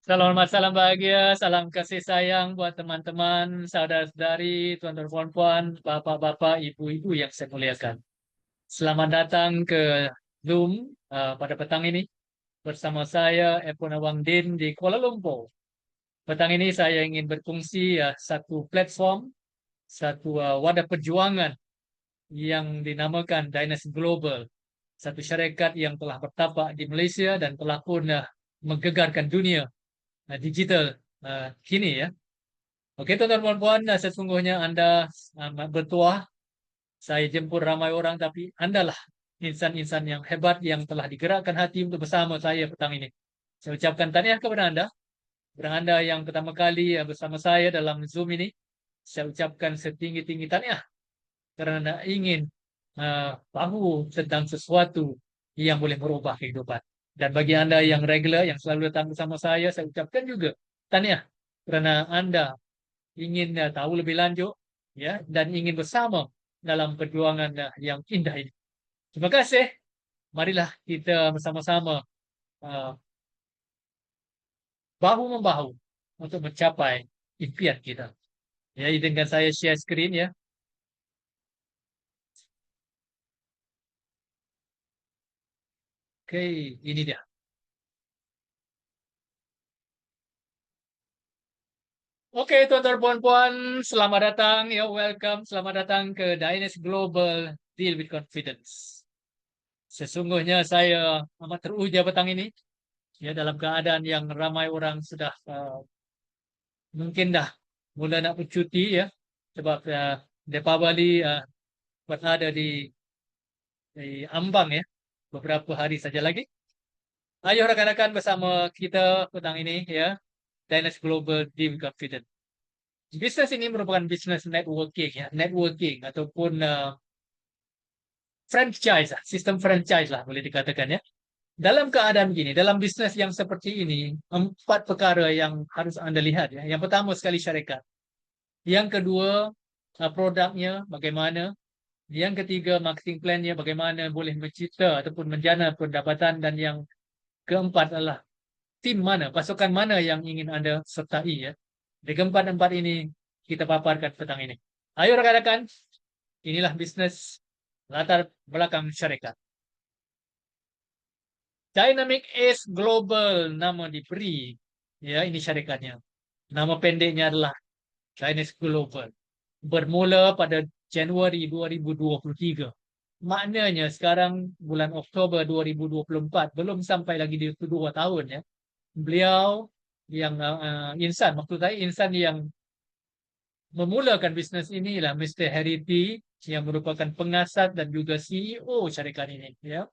Selamat salam bahagia, salam kasih sayang buat teman-teman, saudara-saudari, tuan-tuan, puan-puan, bapak-bapak, ibu-ibu yang saya muliakan. Selamat datang ke Zoom pada petang ini bersama saya Epona Wangdin di Kuala Lumpur. Petang ini saya ingin berfungsi satu platform, satu wadah perjuangan yang dinamakan Dynasty Global, satu syarikat yang telah bertapak di Malaysia dan telah pun menggegarkan dunia digital kini ya. Oke, tuan-tuan puan, sesungguhnya Anda amat bertuah. Saya jemput ramai orang, tapi Anda lah insan-insan yang hebat yang telah digerakkan hati untuk bersama saya petang ini. Saya ucapkan tahniah kepada Anda. Kepada Anda yang pertama kali bersama saya dalam Zoom ini, saya ucapkan setinggi-tinggi tahniah karena Anda ingin tahu tentang sesuatu yang boleh merubah kehidupan. Dan bagi Anda yang regular, yang selalu datang bersama saya ucapkan juga tahniah kerana Anda ingin tahu lebih lanjut ya dan ingin bersama dalam perjuangan yang indah ini. Terima kasih. Marilah kita bersama-sama uh, bahu membahu untuk mencapai impian kita. Ya, izinkan saya share screen ya. Oke, ini dia. Oke, tuan-tuan puan-puan, selamat datang ya, welcome, selamat datang ke Dynasty Global Deal with Confidence. Sesungguhnya saya amat teruja petang ini ya dalam keadaan yang ramai orang sudah mungkin dah mulai nak bercuti ya sebab depa Bali berada di ambang ya beberapa hari saja lagi. Ayo rekan-rekan bersama kita petang ini ya Dynasty Global Team Confident. Bisnes ini merupakan bisnes networking ya, networking ataupun franchise, sistem franchise lah boleh dikatakan ya. Dalam keadaan begini, dalam bisnes yang seperti ini, empat perkara yang harus Anda lihat ya. Yang pertama sekali syarikat. Yang kedua, produknya bagaimana. Yang ketiga, marketing plan-nya bagaimana boleh mencipta ataupun menjana pendapatan. Dan yang keempat adalah tim mana, pasukan mana yang ingin Anda sertai ya. Dari keempat-empat ini kita paparkan petang ini. Ayo rekan-rekan, inilah bisnis latar belakang syarikat. Dynamic Ace Global nama diberi. Ya, ini syarikatnya. Nama pendeknya adalah Dynamic Global. Bermula pada Januari 2023. Maknanya sekarang bulan Oktober 2024, belum sampai lagi di 2 tahun ya. Beliau yang insan, maksud saya insan yang memulakan bisnes inilah Mr. Harity yang merupakan pengasas dan juga CEO syarikat ini ya.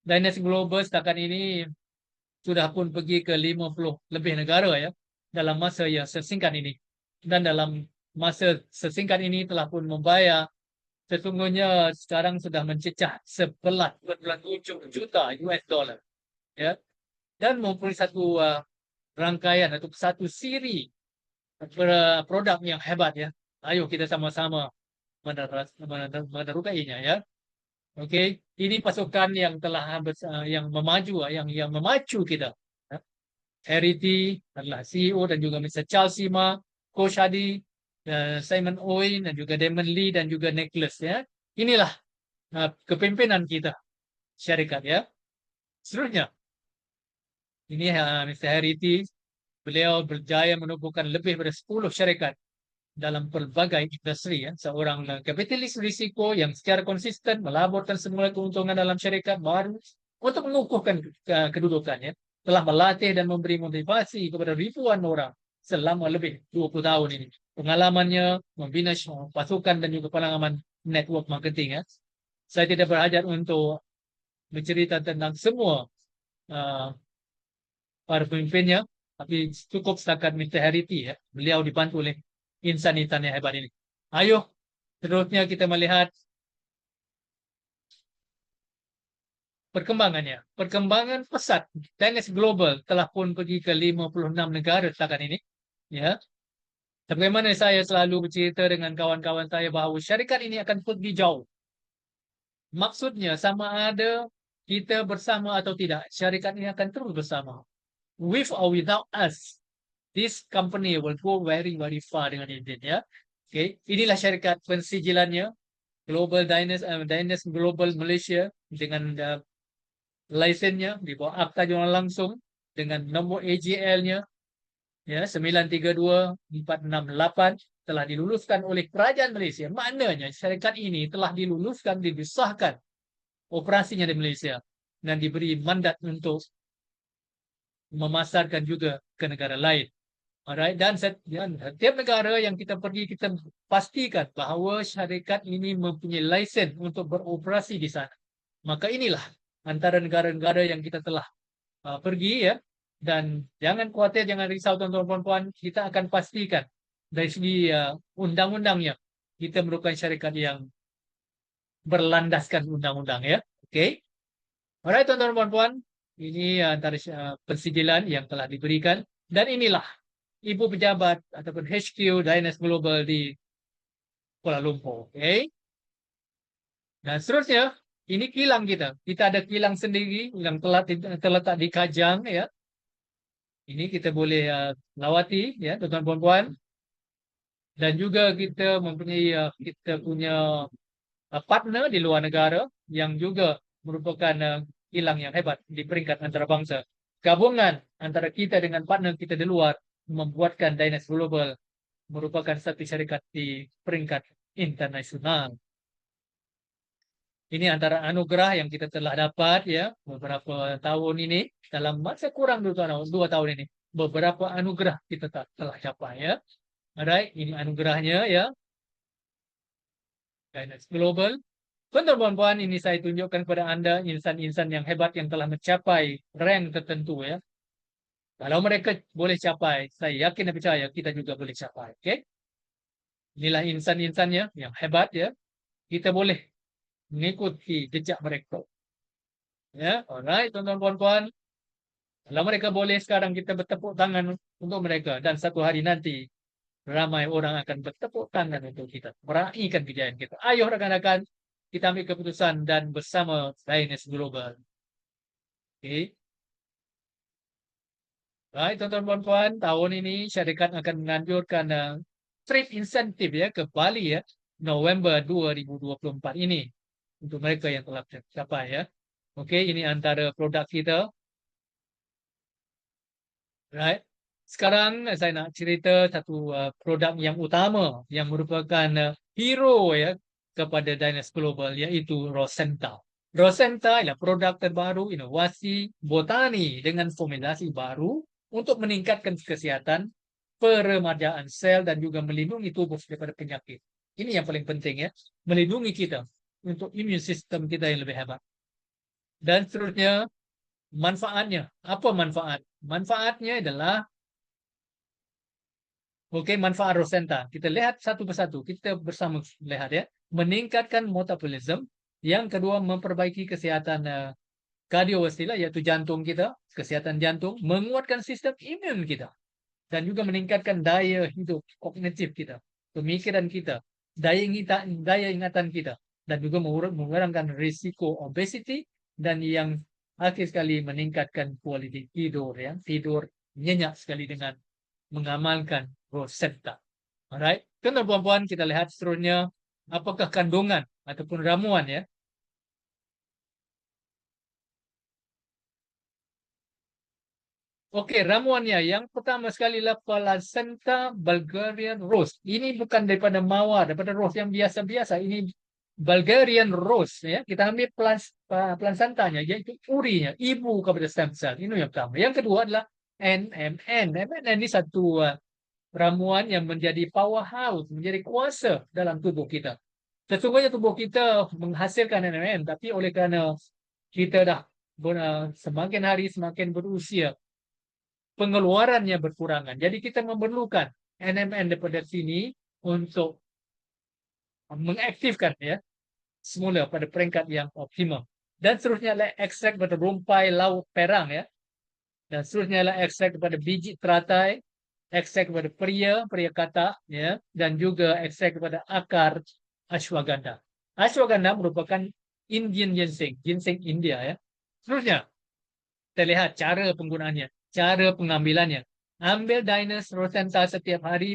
Dynasty Global setakat ini sudah pun pergi ke 50 lebih negara ya dalam masa yang sesingkat ini. Dan dalam masa sesingkat ini telah pun membayar sesungguhnya sekarang sudah mencecah 11,7 juta US dollar ya dan mempunyai satu rangkaian atau satu siri produk yang hebat ya. Ayo kita sama-sama meneruskannya ya. Oke, ini pasukan yang telah yang memaju yang memacu kita. Ya. Harity adalah CEO dan juga Mr. Charles Sima, Coach Hadi, Simon Owen dan juga Damon Lee dan juga Nicholas ya. Inilah kepimpinan kita syarikat ya. Seterusnya, ini Mr. Harity, beliau berjaya menumbuhkan lebih dari 10 syarikat dalam pelbagai industri ya. Seorang kapitalis risiko yang secara konsisten melaburkan semula keuntungan dalam syarikat baru untuk mengukuhkan kedudukannya. Telah melatih dan memberi motivasi kepada ribuan orang selama lebih 20 tahun ini. Pengalamannya membina pasukan dan juga pengalaman network marketing ya. Saya tidak berhajat untuk bercerita tentang semua uh, para pemimpinnya, tapi cukup setakat Mr. Harity ya. Beliau dibantu oleh insan-insan yang hebat ini. Ayo, terusnya kita melihat perkembangannya. Perkembangan pesat Dynasty Global telah pun pergi ke 56 negara setakat ini. Ya, sebagaimana saya selalu bercerita dengan kawan-kawan saya bahawa syarikat ini akan pergi jauh. Maksudnya sama ada kita bersama atau tidak, syarikat ini akan terus bersama. with or without us, this company will go very very far dengan Indian ya. Okay, inilah syarikat pensijilannya Dynas Global Malaysia dengan lisennya di bawah Akta Jonan langsung dengan nomor AJL-nya ya 932468 telah diluluskan oleh Kerajaan Malaysia. Maknanya syarikat ini telah diluluskan, dibesarkan operasinya di Malaysia dan diberi mandat untuk memasarkan juga ke negara lain. Alright, dan setiap negara yang kita pergi, kita pastikan bahawa syarikat ini mempunyai lesen untuk beroperasi di sana. Maka inilah antara negara-negara yang kita telah pergi ya. Dan jangan khawatir, jangan risau tuan-tuan puan-puan, kita akan pastikan dari segi undang-undangnya kita merupakan syarikat yang berlandaskan undang-undang ya. Oke. Alright tuan-tuan puan-puan, ini antara pensijilan yang telah diberikan dan inilah ibu pejabat ataupun HQ Dynas Global di Kuala Lumpur. Okay. Dan seterusnya, ini kilang kita. Kita ada kilang sendiri yang terletak di Kajang. Ya. Ini kita boleh lawati, ya, tuan-tuan puan-puan. Dan juga kita mempunyai kita punya partner di luar negara yang juga merupakan kilang yang hebat di peringkat antarabangsa. Gabungan antara kita dengan partner kita di luar membuatkan Dynas Global merupakan satu syarikat di peringkat internasional. Ini antara anugerah yang kita telah dapat ya beberapa tahun ini dalam masa kurang 2 tahun ini. Beberapa anugerah kita telah capai ya. Alright, ini anugerahnya ya. Dynas Global. Tuan-tuan, ini saya tunjukkan kepada Anda insan-insan yang hebat yang telah mencapai rank tertentu ya. Kalau mereka boleh capai, saya yakin dan percaya kita juga boleh capai. Okay? Inilah insan-insannya yang hebat ya. Kita boleh mengikuti jejak mereka. Ya, alright, tuan-tuan puan-puan. Kalau mereka boleh, sekarang kita bertepuk tangan untuk mereka dan satu hari nanti ramai orang akan bertepuk tangan untuk kita, meraihkan kejayaan kita. Ayo rekan-rekan, kita ambil keputusan dan bersama Dynas Global. Okay. Baik, tuan-tuan puan-puan, tahun ini syarikat akan menganjurkan trip insentif ya ke Bali ya, November 2024 ini untuk mereka yang telah tercapai ya. Okey, ini antara produk kita. Right. Sekarang saya nak cerita satu produk yang utama yang merupakan hero ya kepada Dynas Global iaitu Rosenta. Rosenta ialah produk terbaru inovasi botani dengan formulasi baru untuk meningkatkan kesihatan peremajaan sel dan juga melindungi tubuh daripada penyakit. Ini yang paling penting ya, melindungi kita untuk imun sistem kita yang lebih hebat. Dan seterusnya manfaatnya. Apa manfaat? Manfaatnya adalah manfaat Rosenta. Kita lihat satu persatu. Kita bersama lihat ya. Meningkatkan metabolisme. Yang kedua, memperbaiki kesihatan kardiovaskular, iaitu jantung kita, kesihatan jantung, menguatkan sistem imun kita, dan juga meningkatkan daya hidup kognitif kita, pemikiran kita, daya ingatan kita, dan juga mengurangkan risiko obesity, dan yang akhir sekali meningkatkan kualiti tidur, ya, tidur nyenyak sekali dengan mengamalkan Rosenta. Alright, tuan-tuan puan-puan, kita lihat seterusnya apakah kandungan ataupun ramuan ya. Okey, ramuannya yang pertama sekali adalah Placenta Bulgarian Rose. Ini bukan daripada mawar, daripada rose yang biasa-biasa. Ini Bulgarian Rose ya. Kita ambil placentanya, iaitu urinya, ibu kepada stem cell. Ini yang pertama. Yang kedua adalah NMN. NMN ini satu ramuan yang menjadi powerhouse, menjadi kuasa dalam tubuh kita. Sesungguhnya tubuh kita menghasilkan NMN, tapi oleh kerana kita dah semakin hari semakin berusia, pengeluarannya berkurangan. Jadi kita memerlukan NMN daripada sini untuk mengaktifkan ya semula pada peringkat yang optimum. Dan seterusnya adalah ekstrak daripada rumpai laut perang ya. Dan seterusnya adalah ekstrak daripada biji teratai, ekstrak daripada peria katak ya, dan juga ekstrak daripada akar ashwagandha. Ashwagandha merupakan Indian ginseng, ginseng India ya. Seterusnya kita lihat cara penggunaannya. cara pengambilannya. Ambil Diners Rosenta setiap hari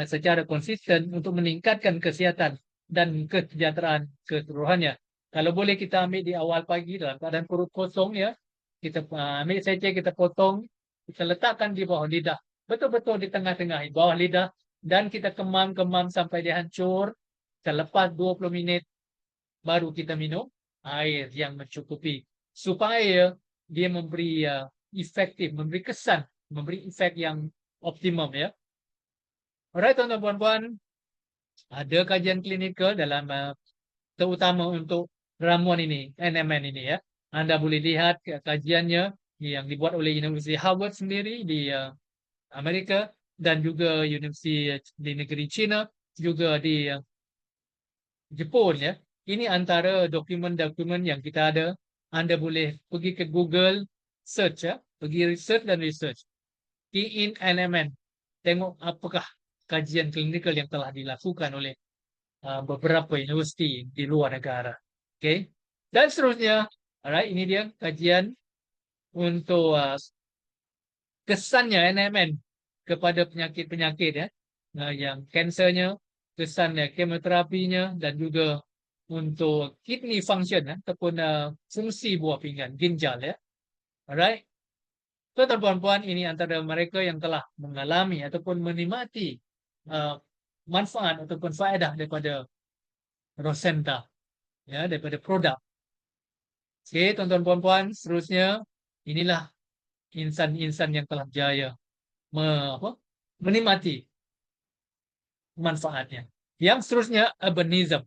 secara konsisten untuk meningkatkan kesihatan dan kesejahteraan keseluruhannya. Kalau boleh kita ambil di awal pagi dalam keadaan perut kosong ya. Kita ambil seceh, kita potong, kita letakkan di bawah lidah. Betul-betul di tengah-tengah, di bawah lidah. Dan kita kemam-kemam sampai dia hancur. Selepas 20 minit, baru kita minum air yang mencukupi. Supaya dia memberi efektif, memberi kesan, memberi efek yang optimum ya. Alright, tuan-tuan puan-puan, ada kajian klinikal dalam terutama untuk ramuan ini, NMN ini ya. Anda boleh lihat kajiannya yang dibuat oleh University Harvard sendiri di Amerika dan juga Universiti di negeri China, juga di Jepun ya. Ini antara dokumen-dokumen yang kita ada. Anda boleh pergi ke Google, search ya, pergi research dan research. Key in NMN. Tengok apakah kajian klinikal yang telah dilakukan oleh beberapa universiti di luar negara. Okay. Dan seterusnya, alright, ini dia kajian untuk kesannya NMN kepada penyakit-penyakit ya. Yang kansernya, kesannya kemoterapinya, dan juga untuk kidney function ataupun fungsi buah pinggan, ginjal ya. Alright. Tuan-tuan puan, ini antara mereka yang telah mengalami ataupun menikmati manfaat ataupun faedah daripada Rosenta ya, daripada produk. Okey, tuan-tuan puan-puan, seterusnya inilah insan-insan yang telah jaya menikmati manfaatnya. Yang seterusnya urbanism.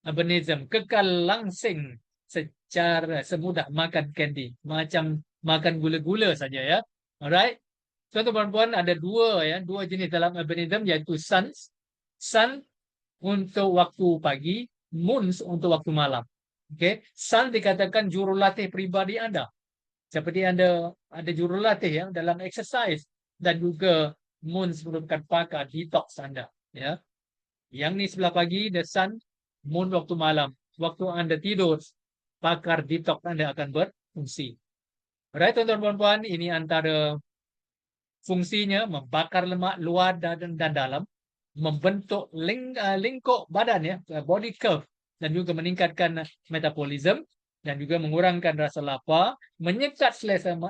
Urbanism kekal langsing secara semudah makan candy, macam makan gula-gula saja ya. Alright. Tuan-tuan puan, ada dua jenis dalam urbanism, iaitu sun untuk waktu pagi, moon untuk waktu malam. Okay. Sun dikatakan jurulatih pribadi Anda. Seperti Anda ada jurulatih ya dalam exercise, dan juga moon merupakan pakar detox Anda ya. Yang ni sebelah pagi, the sun, moon waktu malam. Waktu Anda tidur, pakar detox Anda akan berfungsi. Alright, tuan-tuan puan, ini antara fungsinya membakar lemak luar dan dalam, membentuk lingkup badan ya, body curve, dan juga meningkatkan metabolism, dan juga mengurangkan rasa lapar, menyekat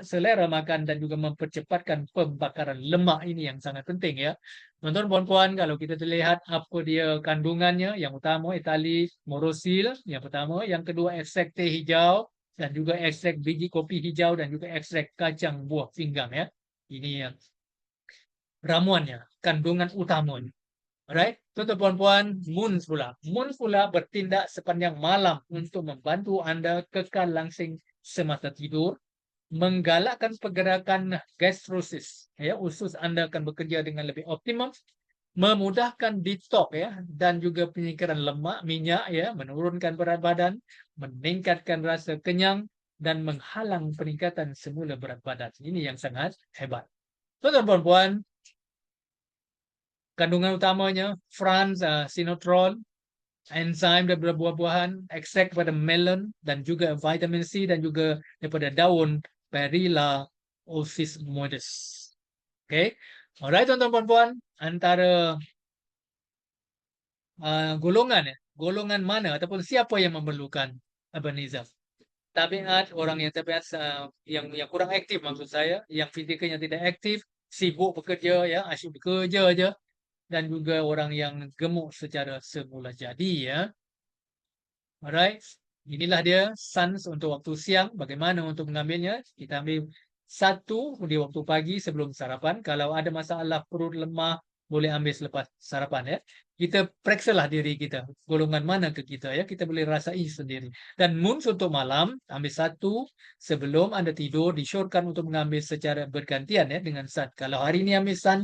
selera makan, dan juga mempercepatkan pembakaran lemak. Ini yang sangat penting ya. Tuan-tuan puan-puan, kalau kita terlihat apa dia kandungannya, yang utama etali morosil, yang pertama, yang kedua ekstrak teh hijau, dan juga ekstrak biji kopi hijau, dan juga ekstrak kacang buah pinggang ya. Ini yang ramuannya, kandungan utamanya. Alright, tuan-tuan puan, moon pula bertindak sepanjang malam untuk membantu Anda kekal langsing semasa tidur, menggalakkan pergerakan gastrosis ya, usus Anda akan bekerja dengan lebih optimum, memudahkan detox ya, dan juga penyingkiran lemak, minyak ya, menurunkan berat badan, meningkatkan rasa kenyang, dan menghalang peningkatan semula berat badan. Ini yang sangat hebat. Tuan-tuan puan, kandungan utamanya sinotrol, enzim daripada buah-buahan, ekstrak pada melon, dan juga vitamin C, dan juga daripada daun Perilla Osis modus. Okay. Alright, tuan-tuan puan, antara golongan mana ataupun siapa yang memerlukan urbanism? Tabiat orang yang yang kurang aktif, maksud saya, yang fizikalnya tidak aktif, sibuk bekerja ya, asyik bekerja aja, dan juga orang yang gemuk secara semula jadi ya. Alright. Inilah dia suns untuk waktu siang. Bagaimana untuk mengambilnya? Kita ambil satu di waktu pagi sebelum sarapan. Kalau ada masalah perut lemah, boleh ambil selepas sarapan ya. Kita periksalah diri kita, golongan mana ke kita ya. Kita boleh rasai sendiri. Dan moon untuk malam, ambil satu sebelum Anda tidur. Disyorkan untuk mengambil secara bergantian ya dengan sun. Kalau hari ini ambil sun,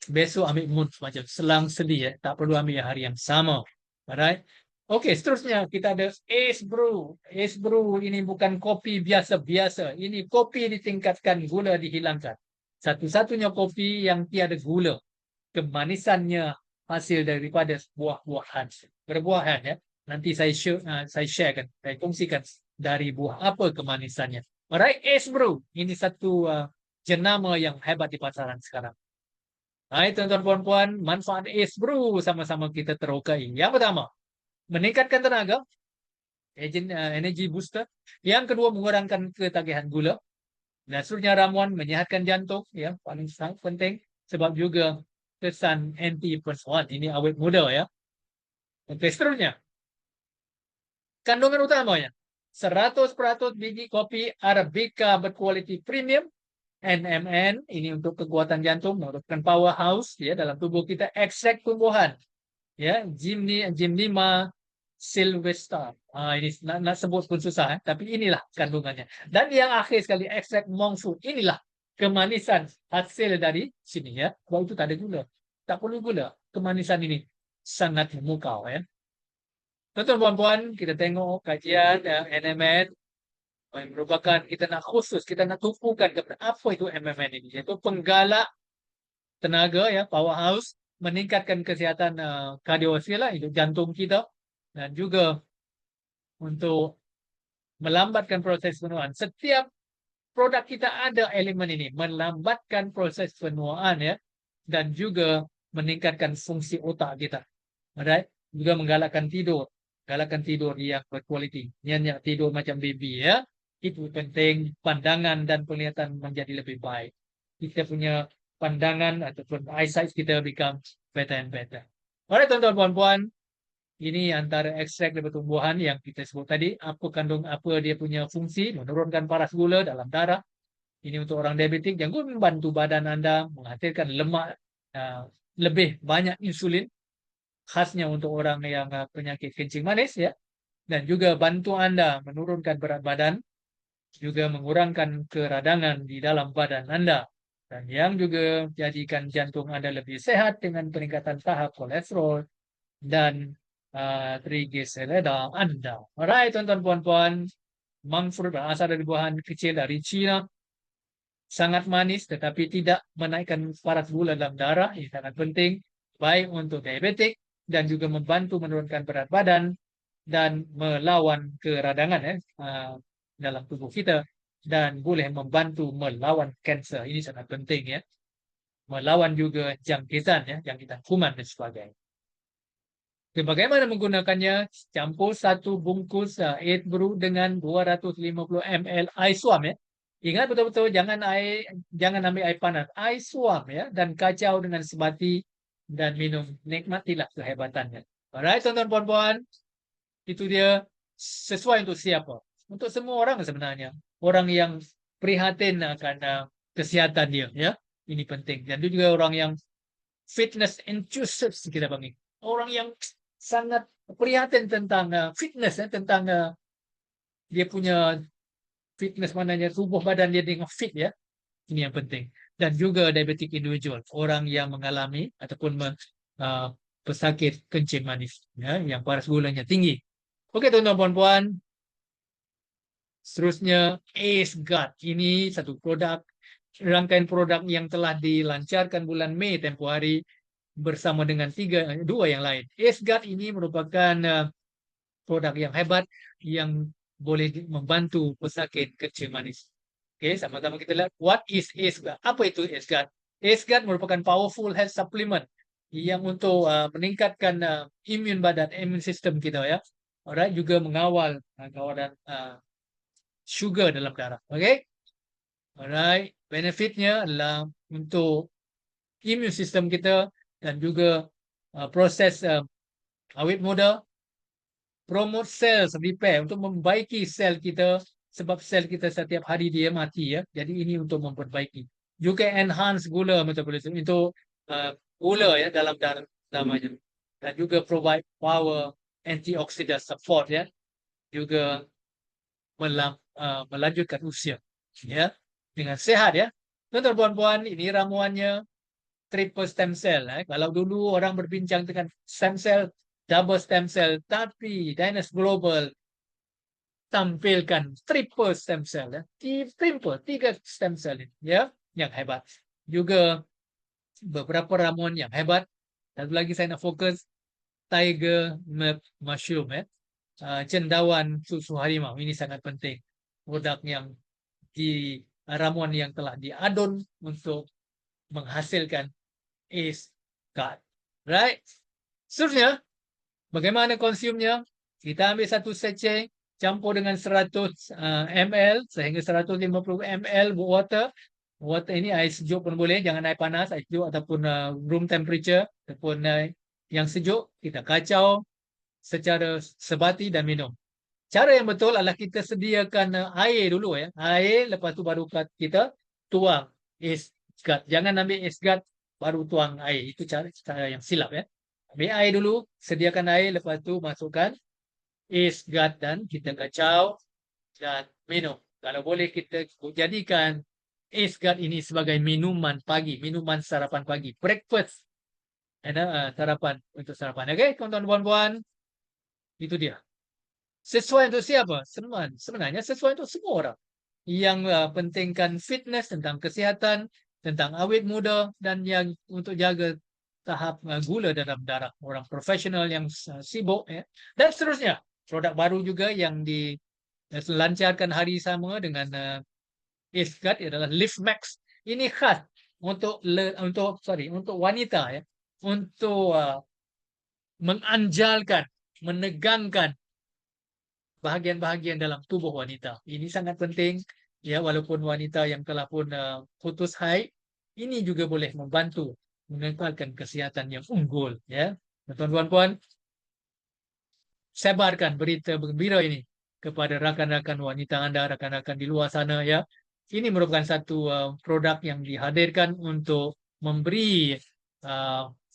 besok ambil moon macam selang-seli ya. Tak perlu ambil hari yang sama. Alright. Okey, seterusnya kita ada Ace Brew. Ace Brew ini bukan kopi biasa-biasa. Ini kopi ditingkatkan, gula dihilangkan. Satu-satunya kopi yang tiada gula. Kemanisannya hasil daripada buah-buahan. Berbuahan ya. Nanti saya sharekan, saya kongsikan dari buah apa kemanisannya. Alright, Ace Brew. Ini satu jenama yang hebat di pasaran sekarang. Hai tuan-tuan puan, manfaat ACE Brew sama-sama kita terokai. Yang pertama, meningkatkan tenaga, energy booster. Yang kedua, mengurangkan ketagihan gula. Dan seterusnya ramuan menyehatkan jantung, ya paling sangat penting sebab juga kesan anti-inflamasi. Ini awet muda ya. Oke, seterusnya kandungan utamanya 100% biji kopi Arabica berkualiti premium. NMN ini untuk kekuatan jantung, merupakan powerhouse ya dalam tubuh kita. Ekstrak tumbuhan ya, Gymnema sylvestre. Ini nak sebut pun susah, tapi inilah kandungannya. Dan yang akhir sekali ekstrak monkshood. Inilah kemanisan hasil dari sini ya. Kalau itu tak ada gula, tak perlu gula. Kemanisan ini sangat memukau ya. Tuan-tuan puan, kita tengok kajian NMN merupakan kita nak khusus, kita nak tumpukan kepada apa itu MMN ini, yaitu penggalak tenaga ya, powerhouse, meningkatkan kesihatan kardiovaskular itu jantung kita, dan juga untuk melambatkan proses penuaan. Setiap produk kita ada elemen ini, melambatkan proses penuaan ya, dan juga meningkatkan fungsi otak kita. Alright? Juga menggalakkan tidur. Galakkan tidur yang berkualiti. Nyenyak tidur macam baby ya. Itu penting, pandangan dan penglihatan menjadi lebih baik. Kita punya pandangan ataupun eyesight kita become better and better. Alright tuan-tuan puan-puan, ini antara ekstrak dari tumbuhan yang kita sebut tadi. Apa dia punya fungsi, menurunkan paras gula dalam darah. Ini untuk orang diabetik, yang membantu badan Anda menghasilkan lemak lebih banyak insulin, khasnya untuk orang yang penyakit kencing manis ya, dan juga bantu Anda menurunkan berat badan, juga mengurangkan keradangan di dalam badan Anda, dan yang juga jadikan jantung Anda lebih sehat dengan peningkatan tahap kolesterol dan trigliserida Anda. Alright tuan-tuan puan-puan, monk fruit berasal dari buahan kecil dari Cina, sangat manis tetapi tidak menaikkan paras gula dalam darah. Ini sangat penting, baik untuk diabetik dan juga membantu menurunkan berat badan dan melawan keradangan dalam tubuh kita, dan boleh membantu melawan kanser. Ini sangat penting ya. Melawan juga jangkitan ya, jangkitan kuman dan sebagainya. Oke, bagaimana menggunakannya? Campur satu bungkus ACE Brew dengan 250 ml air suam ya. Ingat betul-betul jangan ambil air panas, air suam ya, dan kacau dengan sebati dan minum. Nikmatilah kehebatannya. Alright, tuan-tuan puan-puan, itu dia sesuai untuk siapa? Untuk semua orang sebenarnya. Orang yang prihatin akan kesehatan dia ya. Ini penting. Dan itu juga orang yang fitness enthusiast kita panggil. Orang yang sangat prihatin tentang fitness ya, tentang dia punya fitness, mananya tubuh badan dia dengan fit ya. Ini yang penting. Dan juga diabetic individual, orang yang mengalami ataupun pesakit kencing manis ya, yang paras gulanya tinggi. Oke teman-teman puan, seterusnya ACE Guard. Ini satu produk, rangkaian produk yang telah dilancarkan bulan Mei tempoh hari bersama dengan dua yang lain. ACE Guard ini merupakan produk yang hebat yang boleh membantu pesakit kencing manis. Oke, sama-sama kita lihat what is ACE Guard. Apa itu ACE Guard? ACE Guard merupakan powerful health supplement yang untuk meningkatkan imun badan, imun sistem kita ya. Alright, juga mengawal kawalan sugar dalam darah. Oke. Alright, benefitnya adalah untuk imun sistem kita dan juga proses awet muda, promote cells repair, untuk membaiki sel kita sebab sel kita setiap hari dia mati ya. Jadi ini untuk memperbaiki. Juga enhance gula metabolism, untuk gula ya dalam darah namanya. Dan juga provide power antioxidant support ya. Juga melanjutkan usia ya dengan sehat ya. Tuan-tuan puan, ini ramuannya triple stem cell. Kalau dulu orang berbincang dengan stem cell, double stem cell, tapi Dynas Global tampilkan triple stem cell ya. Triple, 3 stem cell ini ya, yang hebat. Juga beberapa ramuan yang hebat. Satu lagi saya nak fokus tiger mushroom ya. Cendawan susu harimau ini sangat penting. Produk yang ramuan yang telah diadun untuk menghasilkan ISGAT. Right? Seterusnya, bagaimana konsumnya? Kita ambil satu sachet, campur dengan 100 ml sehingga 150 ml water. Water ini air sejuk pun boleh, jangan air panas, air sejuk ataupun room temperature ataupun yang sejuk. Kita kacau secara sebati dan minum. Cara yang betul adalah kita sediakan air dulu ya. Air, lepas tu baru kita tuang ISGAT. Jangan ambil ISGAT baru tuang air. Itu cara yang silap ya. Ambil air dulu, sediakan air, lepas tu masukkan ISGAT dan kita kacau dan minum. Kalau boleh kita jadikan ISGAT ini sebagai minuman pagi, minuman sarapan pagi, breakfast. Sarapan untuk sarapan. Okey, tuan-tuan puan-puan, itu dia. Sesuai untuk siapa? Sebenarnya sesuai untuk semua orang yang pentingkan fitness, tentang kesihatan, tentang awet muda, dan yang untuk jaga tahap gula dalam darah, orang profesional yang sibuk ya. Dan seterusnya, produk baru juga yang dilancarkan hari sama dengan ISGAT adalah Lift Max. Ini khas untuk wanita ya, untuk menganjalkan, menegangkan bahagian-bahagian dalam tubuh wanita. Ini sangat penting ya, walaupun wanita yang telah pun putus haid, ini juga boleh membantu mengekalkan kesihatan yang unggul ya. Tuan-tuan puan, sebarkan berita gembira ini kepada rakan-rakan wanita Anda, rakan-rakan di luar sana ya. Ini merupakan satu produk yang dihadirkan untuk memberi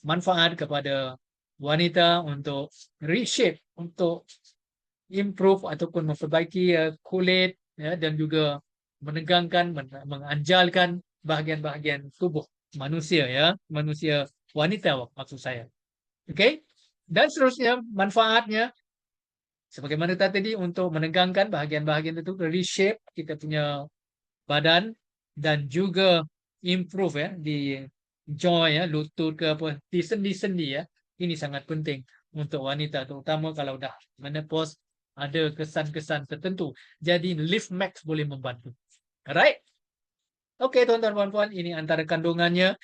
manfaat kepada wanita untuk reshape, untuk improve ataupun memperbaiki kulit ya, dan juga menegangkan, menganjalkan bahagian-bahagian tubuh manusia ya, manusia wanita maksud saya. Okey? Dan seterusnya manfaatnya sebagaimana tadi untuk menegangkan bahagian-bahagian itu, reshape kita punya badan dan juga improve ya di joint ya, lutut ke apa, di sendi-sendi ya. Ini sangat penting untuk wanita, terutama kalau dah menopause, ada kesan-kesan tertentu. Jadi Lift Max boleh membantu. Alright? Okey tuan-tuan puan-puan, ini antara kandungannya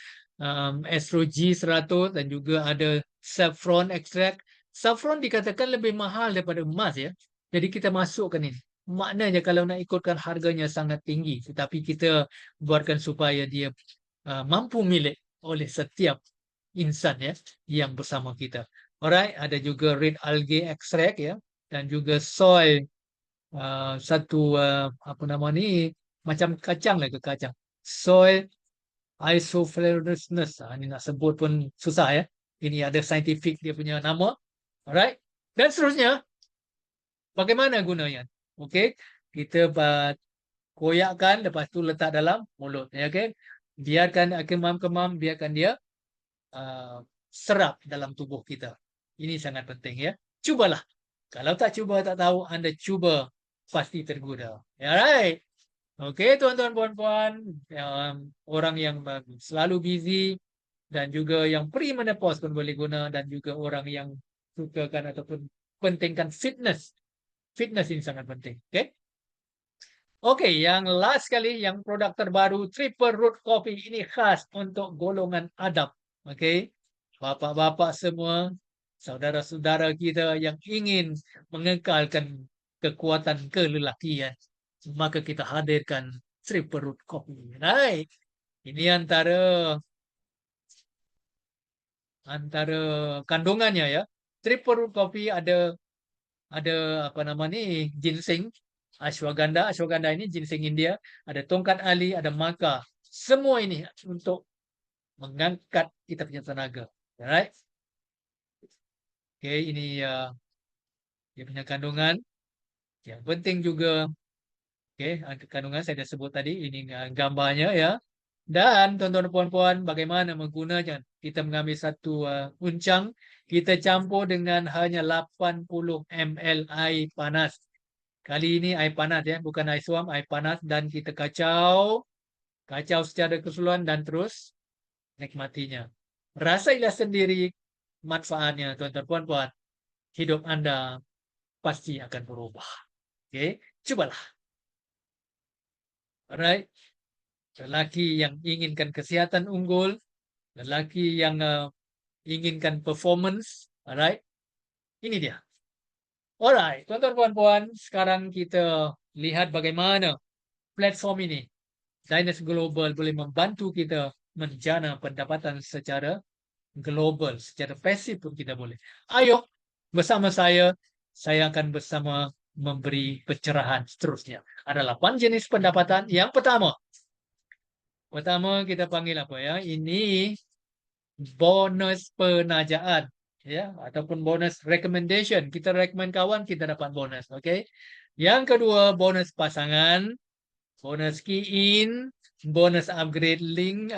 Astro G100 dan juga ada saffron extract. Saffron dikatakan lebih mahal daripada emas ya. Jadi kita masukkan ini. Maknanya kalau nak ikutkan harganya sangat tinggi, tetapi kita buatkan supaya dia mampu milik oleh setiap insan ya yang bersama kita. Alright, ada juga red algae extract ya, dan juga soy satu apa nama ni, macam kacang lah ke kacang. Soy isoflavonousness. Ini nak sebut pun susah ya. Ini ada scientific dia punya nama. Alright. Dan seterusnya, bagaimana gunanya? Okey, kita koyakkan, lepas tu letak dalam mulut. Ya, okey. Biarkan kemam-kemam, biarkan dia serap dalam tubuh kita. Ini sangat penting ya. Cubalah. Kalau tak cuba, tak tahu, anda cuba pasti tergoda. Alright. Okey, tuan-tuan puan-puan, orang yang selalu busy dan juga yang pre-menopause pun boleh guna, dan juga orang yang sukakan ataupun pentingkan fitness. Fitness ini sangat penting. Okey. Okey, yang last sekali, yang produk terbaru Triple Root Coffee ini khas untuk golongan Adam. Okey. Bapa-bapa semua, saudara-saudara kita yang ingin mengekalkan kekuatan kelelakian, maka kita hadirkan Triple Root Coffee. Right. Ini antara kandungannya ya. Triple Root Coffee ada apa nama ni, ginseng, ashwagandha. Ashwagandha ini ginseng India, ada tongkat ali, ada maca. Semua ini untuk mengangkat kita punya tenaga. Alright. Okay, ini dia punya kandungan. Yang penting juga, okay, kandungan saya dah sebut tadi. Ini gambarnya ya. Dan tuan-tuan dan puan-puan, bagaimana menggunakan? Kita mengambil satu uncang, kita campur dengan hanya 80 ml air panas. Kali ini air panas ya, bukan air suam, air panas, dan kita kacau secara keseluruhan dan terus nikmatinya. Rasailah sendiri manfaatnya, tuan-tuan puan-puan. Hidup Anda pasti akan berubah. Oke, cobalah. Alright. lelaki yang inginkan kesihatan unggul, lelaki yang inginkan performance, alright? Ini dia. Alright, tuan-tuan puan-puan, sekarang kita lihat bagaimana platform ini, Diners Global, boleh membantu kita menjana pendapatan secara global, secara pasif pun kita boleh. Ayo, bersama saya akan bersama memberi pencerahan seterusnya. Ada 8 jenis pendapatan. Yang pertama kita panggil apa ya? Ini bonus penajaan, ya, ataupun bonus recommendation. Kita recommend kawan, kita dapat bonus, okay? Yang kedua, bonus pasangan, bonus key in, bonus upgrade link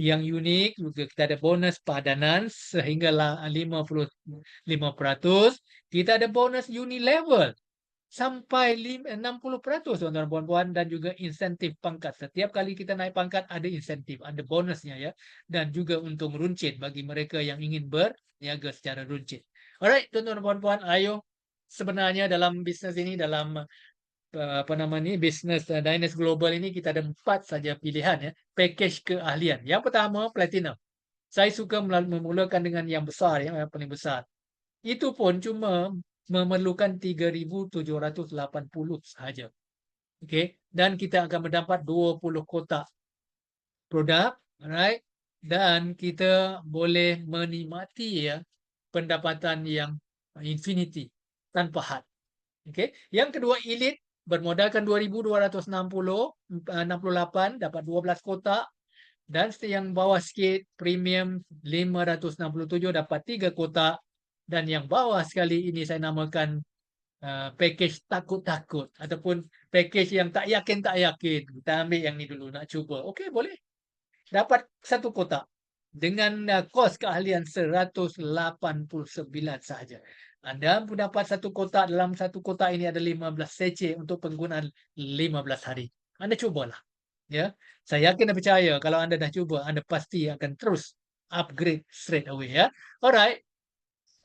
yang unik. Juga kita ada bonus padanan sehingga 55%. Kita ada bonus unilevel sampai 60%, tuan-tuan puan-puan, dan juga insentif pangkat. Setiap kali kita naik pangkat ada insentif, ada bonusnya ya. Dan juga untung runcit bagi mereka yang ingin berniaga secara runcit. Alright, tuan-tuan puan-puan, ayo. Sebenarnya dalam bisnes ini, dalam apa nama ni, bisnes Diners Global ini, kita ada 4 saja pilihan ya, package keahlian. Yang pertama, platinum. Saya suka memulakan dengan yang besar, yang paling besar. Itu pun cuma memerlukan 3,780 sahaja. Okey, dan kita akan mendapat 20 kotak produk, alright? Dan kita boleh menikmati ya pendapatan yang infinity tanpa had. Okey. Yang kedua, elite bermodalkan 2,268 dapat 12 kotak, dan yang bawah sikit premium 567 dapat 3 kotak, dan yang bawah sekali ini saya namakan package takut-takut ataupun package yang tak yakin. Kita ambil yang ni dulu, nak cuba. Okey, boleh. Dapat 1 kotak dengan kos keahlian 189 sahaja. Anda pun dapat 1 kotak. Dalam 1 kotak ini ada 15 seceh untuk penggunaan 15 hari. Anda cubalah. Ya, saya yakin dan percaya kalau anda dah cuba, anda pasti akan terus upgrade straight away ya. Alright,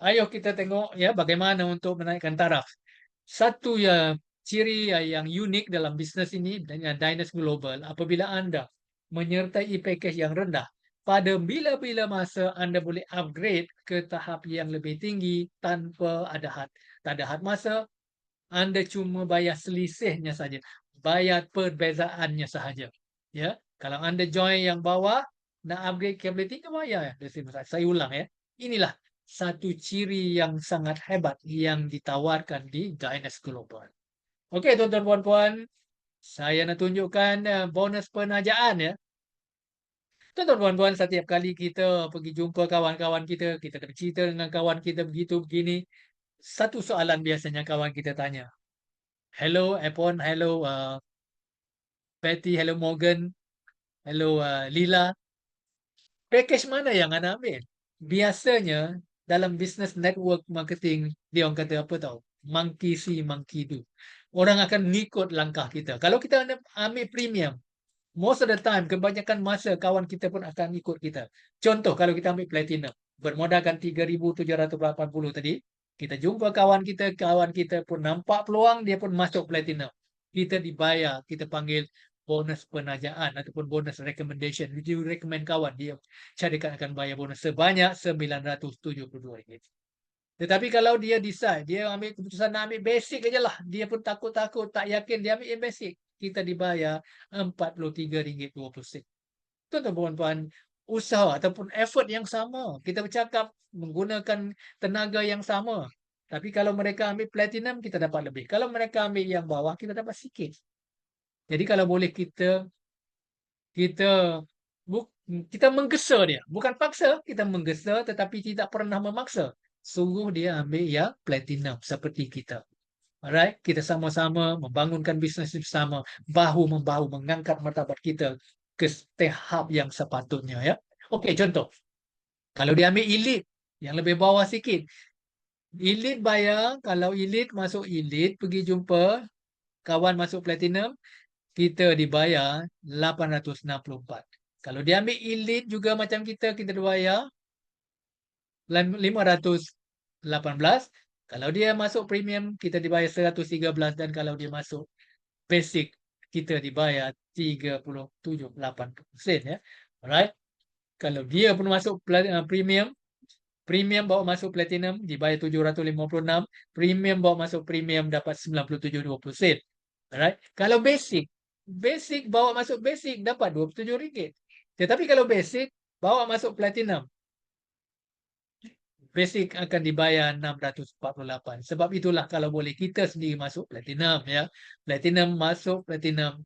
ayo kita tengok ya bagaimana untuk menaikkan taraf. Satu ya ciri yang unik dalam bisnes ini dengan Diners Global, apabila anda menyertai package yang rendah, pada bila-bila masa anda boleh upgrade ke tahap yang lebih tinggi tanpa ada had. Tak ada had masa, anda cuma bayar selisihnya saja, bayar perbezaannya sahaja. Ya, kalau anda join yang bawah, nak upgrade ke lebih tinggi bayar. Saya ulang ya. Inilah satu ciri yang sangat hebat yang ditawarkan di Diners Global. Okey, tuan-tuan puan-puan, saya nak tunjukkan bonus penajaan ya. Tuan-tuan puan-puan, setiap kali kita pergi jumpa kawan-kawan kita, kita kena cerita dengan kawan kita begitu begini. Satu soalan biasanya kawan kita tanya. Hello Epon, hello Patty, hello Morgan, hello Lila. Package mana yang anda ambil? Biasanya dalam business network marketing, dia orang kata apa tahu? Monkey see, monkey do. Orang akan ngikut langkah kita. Kalau kita ambil premium, most of the time, kebanyakan masa kawan kita pun akan ikut kita. Contoh, kalau kita ambil platinum, bermodalkan 3,780 tadi, kita jumpa kawan kita pun nampak peluang, dia pun masuk platinum. Kita dibayar, kita panggil bonus penajaan ataupun bonus recommendation. Dia recommend kawan, dia carikan akan bayar bonus sebanyak RM972. Tetapi kalau dia decide, dia ambil keputusan nak ambil basic aja lah. Dia pun takut-takut, tak yakin, dia ambil yang basic. Kita dibayar RM43.20. Tuan-tuan puan-puan, usaha ataupun effort yang sama. Kita bercakap menggunakan tenaga yang sama. Tapi kalau mereka ambil platinum, kita dapat lebih. Kalau mereka ambil yang bawah, kita dapat sikit. Jadi kalau boleh kita kita kita menggesa dia. Bukan paksa, kita menggesa tetapi tidak pernah memaksa. Sungguh dia ambil yang platinum seperti kita. Alright, kita sama-sama membangunkan bisnes bersama, bahu-membahu mengangkat martabat kita ke tahap yang sepatutnya ya. Okey, contoh. Kalau dia ambil elite yang lebih bawah sikit. Elite bayar, kalau elite masuk elite, pergi jumpa kawan masuk platinum, kita dibayar 864. Kalau dia ambil elite juga macam kita dibayar 518. Kalau dia masuk premium, kita dibayar 113, dan kalau dia masuk basic, kita dibayar 37.8% ya. Alright. Kalau dia pun masuk premium, premium bawa masuk platinum dibayar 756, premium bawa masuk premium dapat 97.2%. Alright. Kalau basic, basic bawa masuk basic dapat RM27. Tetapi kalau basic bawa masuk platinum, basic akan dibayar 648. Sebab itulah kalau boleh kita sendiri masuk platinum ya. Platinum masuk platinum.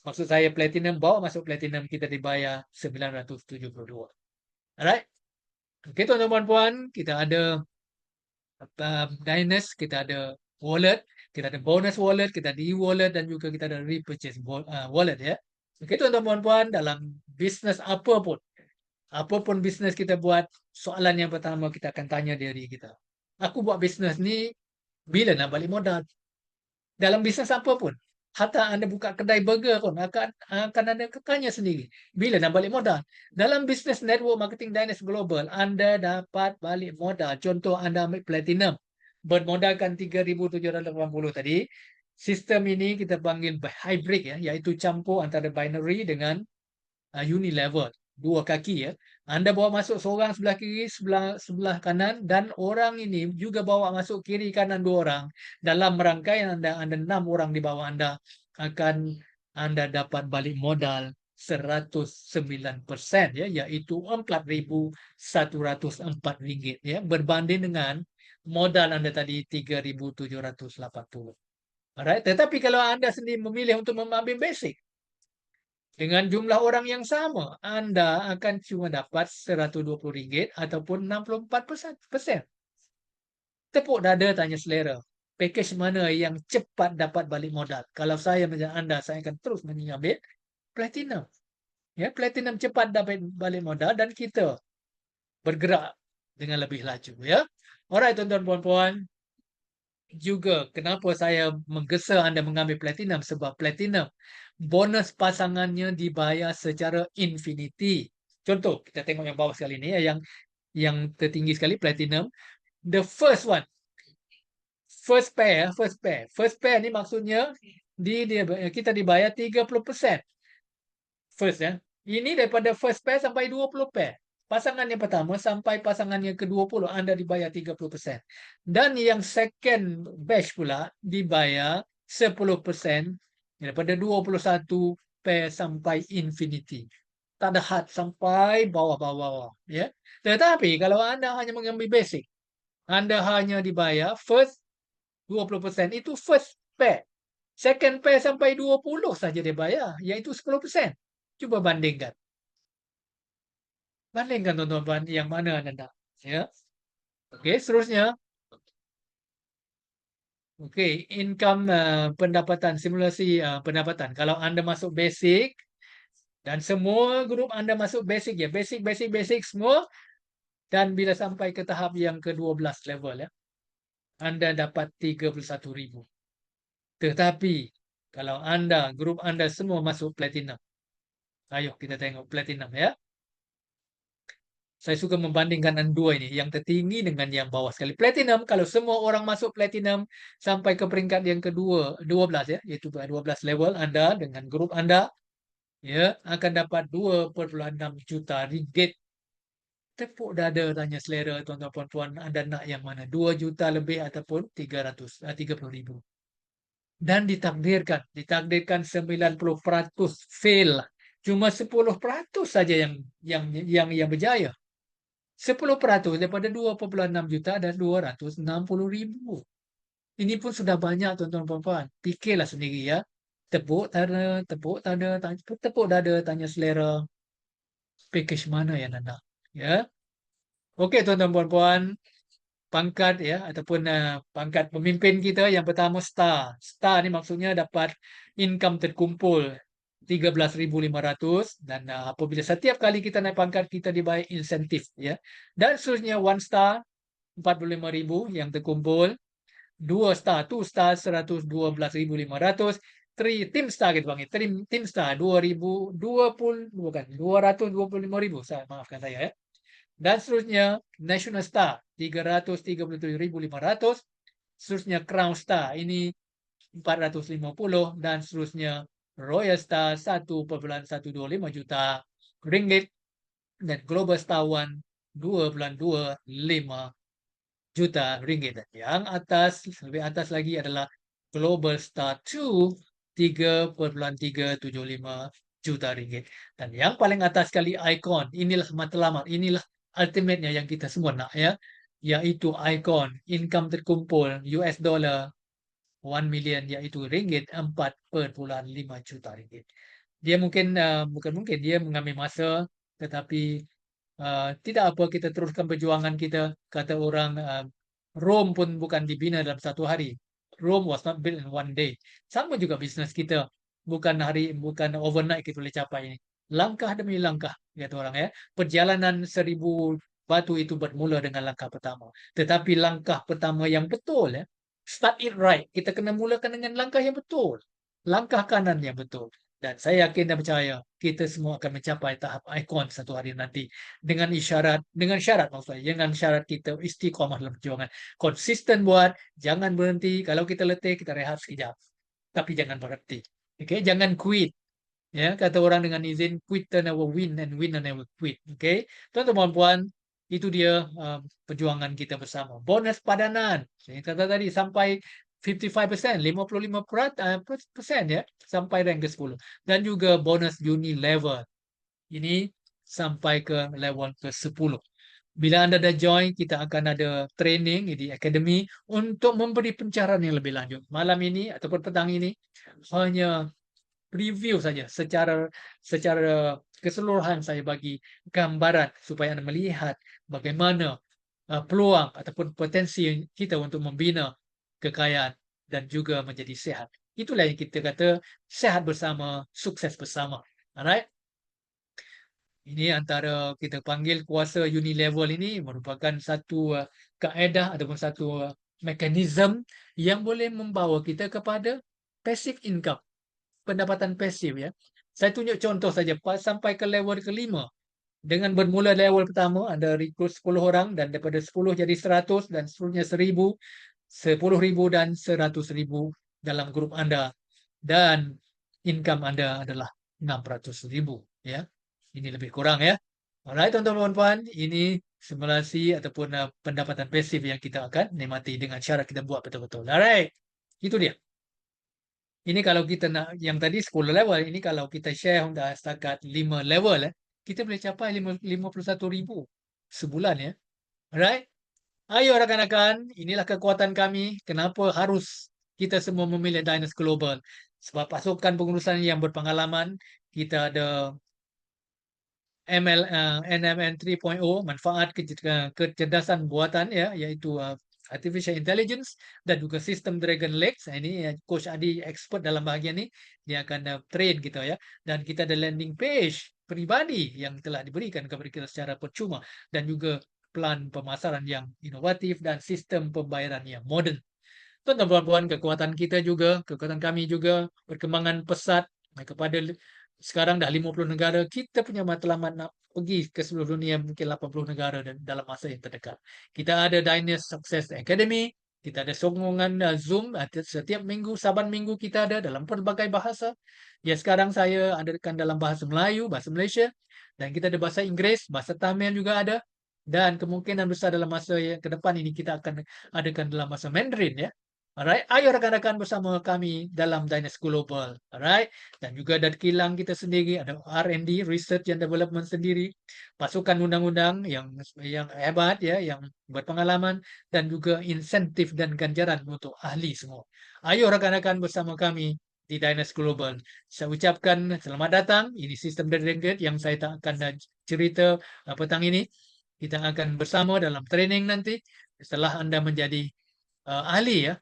Maksud saya platinum bawa masuk platinum kita dibayar 972. Alright. Okey tuan-tuan puan, kita ada Diners, kita ada wallet, kita ada bonus wallet, kita ada e-wallet dan juga kita ada repurchase wallet ya. Okey tuan-tuan puan, dalam bisnes apapun bisnes kita buat, soalan yang pertama kita akan tanya diri kita. Aku buat bisnes ni bila nak balik modal? Dalam bisnes apa pun. Hatta anda buka kedai burger pun akan ada kekannya sendiri. Bila nak balik modal? Dalam bisnes network marketing Diners Global, anda dapat balik modal. Contoh anda ambil platinum. Bermodalkan 3,780 tadi. Sistem ini kita panggil hybrid ya, iaitu campur antara binary dengan unilever. Dua kaki ya. Anda bawa masuk seorang sebelah kiri, sebelah kanan dan orang ini juga bawa masuk kiri kanan dua orang. Dalam rangkaian anda 6 orang di bawah anda akan anda dapat balik modal 109% ya, iaitu RM4,104 ya, berbanding dengan modal anda tadi 3,780. Alright, tetapi kalau anda sendiri memilih untuk mengambil basic dengan jumlah orang yang sama, anda akan cuma dapat RM120 ataupun 64%. Tepuk dada tanya selera. Pakej mana yang cepat dapat balik modal? Kalau saya macam anda, saya akan terus mengambil platinum. Ya, platinum cepat dapat balik modal dan kita bergerak dengan lebih laju ya. Alright tuan-tuan puan-puan, juga kenapa saya menggesa anda mengambil platinum, sebab platinum bonus pasangannya dibayar secara infinity. Contoh kita tengok yang bawah sekali ni ya, yang tertinggi sekali platinum. The first one, first pair ni maksudnya kita dibayar 30%. First ya. Ini daripada first pair sampai 20 pair. Pasangan yang pertama sampai pasangan yang ke-20 anda dibayar 30%. Dan yang second batch pula dibayar 10% daripada 21 pair sampai infinity. Tak ada had sampai bawah-bawah ya. Tetapi kalau anda hanya mengambil basic, anda hanya dibayar first 20%, itu first pair. Second pair sampai 20 saja dia bayar, iaitu 10%. Cuba bandingkan. Bandingkan tuan-tuan, yang mana anda nak. Ya. Okey, seterusnya. Okey, income pendapatan, simulasi pendapatan. Kalau anda masuk basic dan semua grup anda masuk basic ya, basic semua, dan bila sampai ke tahap yang ke-12 level ya, anda dapat 31,000. Tetapi kalau anda, grup anda semua masuk platinum. Ayo kita tengok platinum ya. Saya suka membandingkan dua ini, yang tertinggi dengan yang bawah sekali. Platinum, kalau semua orang masuk platinum sampai ke peringkat yang kedua, 12 ya, iaitu 12 level anda dengan grup anda, ya, akan dapat 2,6 juta ringgit. Tepuk dada tanya selera tuan-tuan puan-puan, anda nak yang mana? 2 juta lebih ataupun 30,000. Dan ditakdirkan 90% fail. Cuma 10% saja yang berjaya. 10% daripada 2,6 juta dan 260,000. Ini pun sudah banyak tuan-tuan puan-puan. Fikirlah sendiri ya. Tepuk dada, tanya selera. Package mana yang anda nak? Ya. Okey tuan-tuan puan-puan. Pangkat ya, ataupun pangkat pemimpin kita yang pertama star. Star ni maksudnya dapat income terkumpul 13,500 dan apabila setiap kali kita naik pangkat kita dibayar insentif ya. Dan seterusnya one star 45,000 yang terkumpul. 2 star, 2 star 112,500. 3 team star kita panggil. Team star 225,000. Saya maafkan saya ya. Dan seterusnya National Star 337,500. Seterusnya Crown Star ini 450 dan seterusnya Royal Star 1,125 juta ringgit, dan Global Star One 2,25 juta ringgit. Dan yang atas, lebih atas lagi adalah Global Star 2 3,375 juta ringgit. Dan yang paling atas sekali Icon, inilah matlamat, inilah ultimate-nya yang kita semua nak ya, yaitu Icon, income terkumpul US dollar 1 million, yaitu ringgit 4,5 juta ringgit. Dia mungkin bukan mungkin dia mengambil masa, tetapi tidak apa, kita teruskan perjuangan kita. Kata orang, Rome pun bukan dibina dalam satu hari. Rome was not built in one day. Sama juga bisnes kita. Bukan overnight kita boleh capai ini. Langkah demi langkah, kata orang ya. Perjalanan 1,000 batu itu bermula dengan langkah pertama. Tetapi langkah pertama yang betul ya, start it right. Kita kena mulakan dengan langkah yang betul. Langkah kanan yang betul. Dan saya yakin dan percaya kita semua akan mencapai tahap ikon satu hari nanti, dengan syarat maksudnya, dengan syarat kita istiqomah dalam perjuangan. Konsisten buat, jangan berhenti. Kalau kita letih, kita rehat sekejap. Tapi jangan berhenti. Okay? Jangan quit. Ya, kata orang dengan izin, quitter never win and winner never quit. Okay? Tuan-tuan puan, itu dia perjuangan kita bersama. Bonus padanan. Saya kata tadi sampai 55%, 55% ya, sampai rank ke-10. Dan juga bonus Unilever. Ini sampai ke level ke-10. Bila Anda dah join, kita akan ada training di akademi untuk memberi pencerahan yang lebih lanjut. Malam ini ataupun petang ini hanya review saja, secara keseluruhan saya bagi gambaran supaya Anda melihat bagaimana peluang ataupun potensi kita untuk membina kekayaan dan juga menjadi sehat. Itulah yang kita kata sehat bersama, sukses bersama. Alright? Ini antara kita panggil kuasa unilevel ini merupakan satu kaedah ataupun satu mekanisme yang boleh membawa kita kepada passive income, pendapatan pasif ya. Saya tunjuk contoh saja sampai ke level kelima. Dengan bermula level pertama, Anda rekrut 10 orang dan daripada 10 jadi 100 dan seterusnya 1,000, 10,000 dan 100,000 dalam grup Anda. Dan income Anda adalah 600,000 ya. Ini lebih kurang ya. Alright, tuan-tuan dan puan, ini simulasi ataupun pendapatan pasif yang kita akan nikmati dengan syarat kita buat betul-betul. Alright, itu dia. Ini kalau kita nak yang tadi 10 level, ini kalau kita share dah setakat 5 level kita boleh capai 51,000 sebulan ya. Alright? Ayo rakan-rakan, inilah kekuatan kami. Kenapa harus kita semua memilih Dynas Global? Sebab pasukan pengurusan yang berpengalaman, kita ada NMN 3.0, manfaat kecerdasan buatan ya, iaitu artificial intelligence dan juga sistem Dragon Lakes. Ini Coach Adi expert dalam bahagian ini, dia akan train kita ya. Dan kita ada landing page peribadi yang telah diberikan kepada kita secara percuma, dan juga plan pemasaran yang inovatif dan sistem pembayaran yang moden. Tuan-tuan puan, kekuatan kita juga, kekuatan kami juga, perkembangan pesat kepada sekarang dah 50 negara. Kita punya matlamat nak pergi ke seluruh dunia, mungkin 80 negara dalam masa yang terdekat. Kita ada Dynas Success Academy, kita ada sokongan Zoom setiap minggu, Saban minggu kita ada dalam pelbagai bahasa. Ya, sekarang saya adakan dalam bahasa Melayu, bahasa Malaysia, dan kita ada bahasa Inggeris, bahasa Tamil juga ada. Dan kemungkinan besar dalam masa yang ke depan ini kita akan adakan dalam bahasa Mandarin ya. Alright, ayo rakan-rakan bersama kami dalam Dynas Global. Alright, dan juga ada kilang kita sendiri, ada R&D, Research and Development sendiri, pasukan undang-undang yang hebat ya, yang berpengalaman, dan juga insentif dan ganjaran untuk ahli semua. Ayo rakan-rakan bersama kami di Dynas Global. Saya ucapkan selamat datang. Ini sistem Dragon yang saya tak akan cerita petang ini. Kita akan bersama dalam training nanti setelah Anda menjadi ahli ya.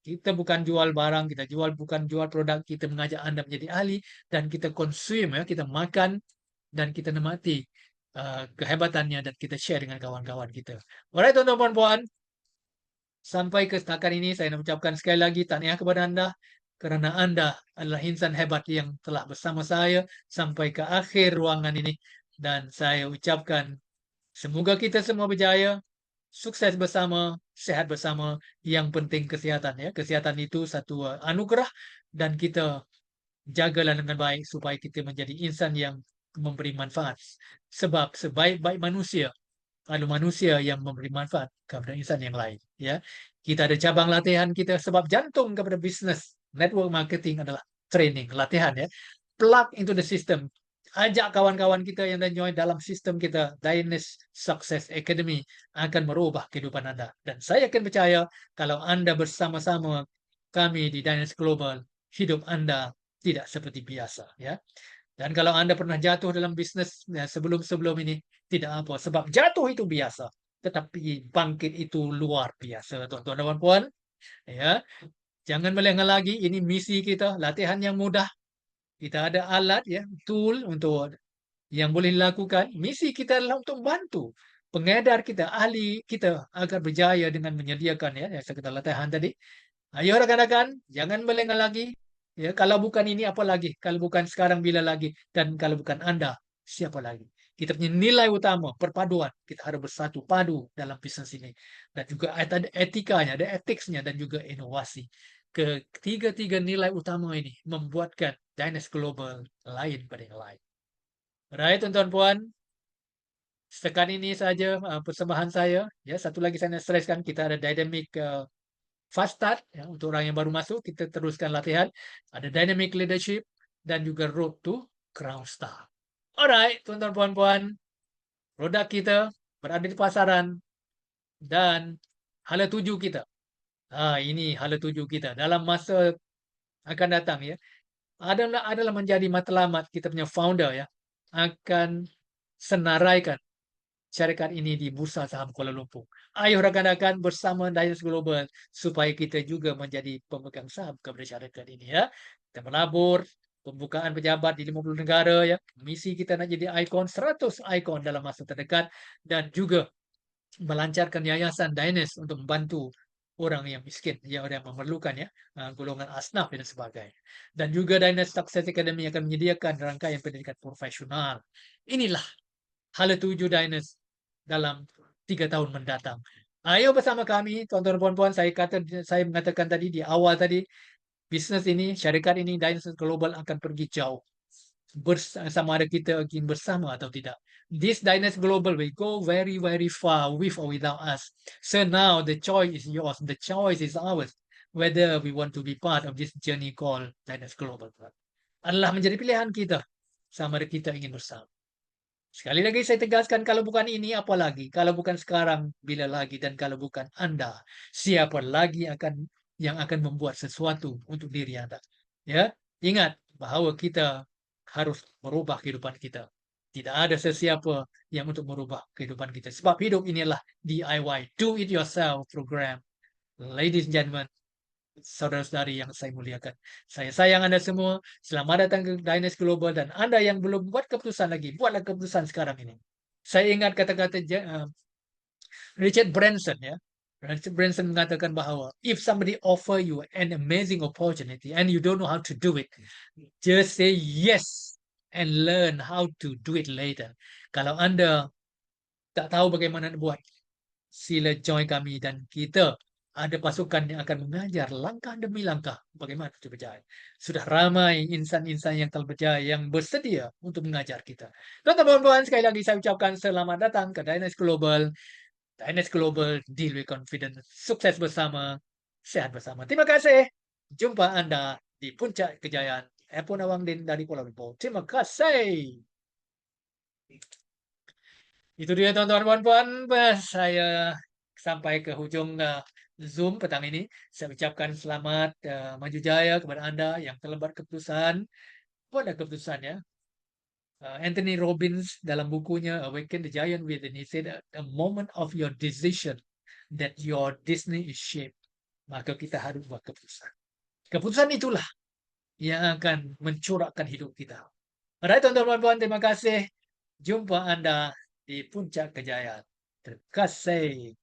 Kita bukan jual barang, kita bukan jual produk, kita mengajak Anda menjadi ahli dan kita consume ya, kita makan dan kita nikmati kehebatannya dan kita share dengan kawan-kawan kita. Alright tuan-tuan puan, sampai ke setakat ini saya nak ucapkan sekali lagi tahniah kepada Anda kerana Anda adalah insan hebat yang telah bersama saya sampai ke akhir ruangan ini, dan saya ucapkan semoga kita semua berjaya, sukses bersama, sehat bersama. Yang penting kesihatan ya. Kesihatan itu satu anugerah dan kita jagalah dengan baik supaya kita menjadi insan yang memberi manfaat. Sebab sebaik-baik manusia adalah manusia yang memberi manfaat kepada insan yang lain. Ya, kita ada cabang latihan kita sebab jantung kepada bisnes network marketing adalah training, latihan ya. Plug into the system. Ajak kawan-kawan kita yang dah join dalam sistem kita, Dynast Success Academy akan merubah kehidupan Anda. Dan saya akan percaya kalau Anda bersama-sama kami di Dynast Global, hidup Anda tidak seperti biasa ya. Dan kalau Anda pernah jatuh dalam bisnes ya, sebelum-sebelum ini, tidak apa. Sebab jatuh itu biasa. Tetapi bangkit itu luar biasa, tuan-tuan dan puan-puan. Ya, jangan melengah lagi. Ini misi kita, latihan yang mudah. Kita ada alat ya, tool untuk yang boleh dilakukan. Misi kita adalah untuk membantu pengedar kita, ahli kita agar berjaya dengan menyediakan ya, yang saya kata latihan tadi. Ayo rekan-rekan, jangan melengah lagi. Ya, kalau bukan ini apa lagi? Kalau bukan sekarang bila lagi? Dan kalau bukan Anda, siapa lagi? Kita punya nilai utama, perpaduan. Kita harus bersatu padu dalam bisnis ini. Dan juga ada etikanya, ada etiknya, dan juga inovasi. Ketiga-tiga nilai utama ini membuatkan Dynast Global lain pada yang lain. Baik, tuan-tuan puan, setekan ini saja persembahan saya. Ya, satu lagi saya nak streskan, kita ada dynamic fast start ya, untuk orang yang baru masuk, kita teruskan latihan. Ada dynamic leadership dan juga road to crown star. Alright, tuan-tuan puan-puan, produk kita berada di pasaran dan hala tuju kita. Ini hala tuju kita dalam masa akan datang ya. Adalah menjadi matlamat kita punya founder ya, akan senaraikan syarikat ini di Bursa Saham Kuala Lumpur. Ayo rekan-rekan bersama Dynast Global supaya kita juga menjadi pemegang saham kepada syarikat ini ya. Kita melabur pembukaan pejabat di 50 negara ya. Misi kita nak jadi ikon 100 ikon dalam masa terdekat dan juga melancarkan yayasan Dynast untuk membantu orang yang miskin, ya orang yang memerlukan ya, golongan asnaf dan sebagainya. Dan juga Dynast Success Academy akan menyediakan rangkaian pendidikan profesional. Inilah hala tuju Dynast dalam 3 tahun mendatang. Ayo bersama kami, tuan-tuan dan puan-puan. Saya mengatakan tadi di awal tadi, bisnes ini, syarikat ini, Dynast Global akan pergi jauh. Sama ada kita ingin bersama atau tidak. This Dynast Global will go very, very far with or without us. So now the choice is yours. The choice is ours. Whether we want to be part of this journey called Dynast Global. Adalah menjadi pilihan kita. Sama ada kita ingin bersama. Sekali lagi saya tegaskan, kalau bukan ini, apa lagi? Kalau bukan sekarang, bila lagi? Dan kalau bukan Anda, siapa lagi yang akan membuat sesuatu untuk diri Anda? Ya, ingat bahwa kita harus merubah kehidupan kita. Tidak ada sesiapa yang untuk merubah kehidupan kita. Sebab hidup inilah DIY, do it yourself program. Ladies and gentlemen, saudara-saudari yang saya muliakan. Saya sayang Anda semua. Selamat datang ke Dynast Global dan Anda yang belum buat keputusan lagi, buatlah keputusan sekarang ini. Saya ingat kata-kata Richard Branson ya. Richard Branson mengatakan bahawa if somebody offer you an amazing opportunity and you don't know how to do it, just say yes and learn how to do it later. Kalau Anda tak tahu bagaimana nak buat, sila join kami dan kita ada pasukan yang akan mengajar langkah demi langkah bagaimana kita berjaya. Sudah ramai insan-insan yang telah berjaya yang bersedia untuk mengajar kita. Tuan-tuan, sekali lagi saya ucapkan selamat datang ke Dynast Global. Dynast Global, deal with confidence. Sukses bersama, sehat bersama. Terima kasih. Jumpa Anda di puncak kejayaan. Epon Awangdin dari Kuala Lumpur. Terima kasih. Itu dia tuan-tuan puan, saya sampai ke hujung Zoom petang ini. Saya ucapkan selamat maju jaya kepada Anda yang telah buat keputusan. Buat keputusan ya. Anthony Robbins dalam bukunya Awaken the Giant Within, he said, the moment of your decision that your destiny is shaped. Maka kita harus buat keputusan. Keputusan itulah yang akan mencorakkan hidup kita. Alright, tuan-tuan puan, terima kasih. Jumpa Anda di puncak kejayaan. Terima kasih.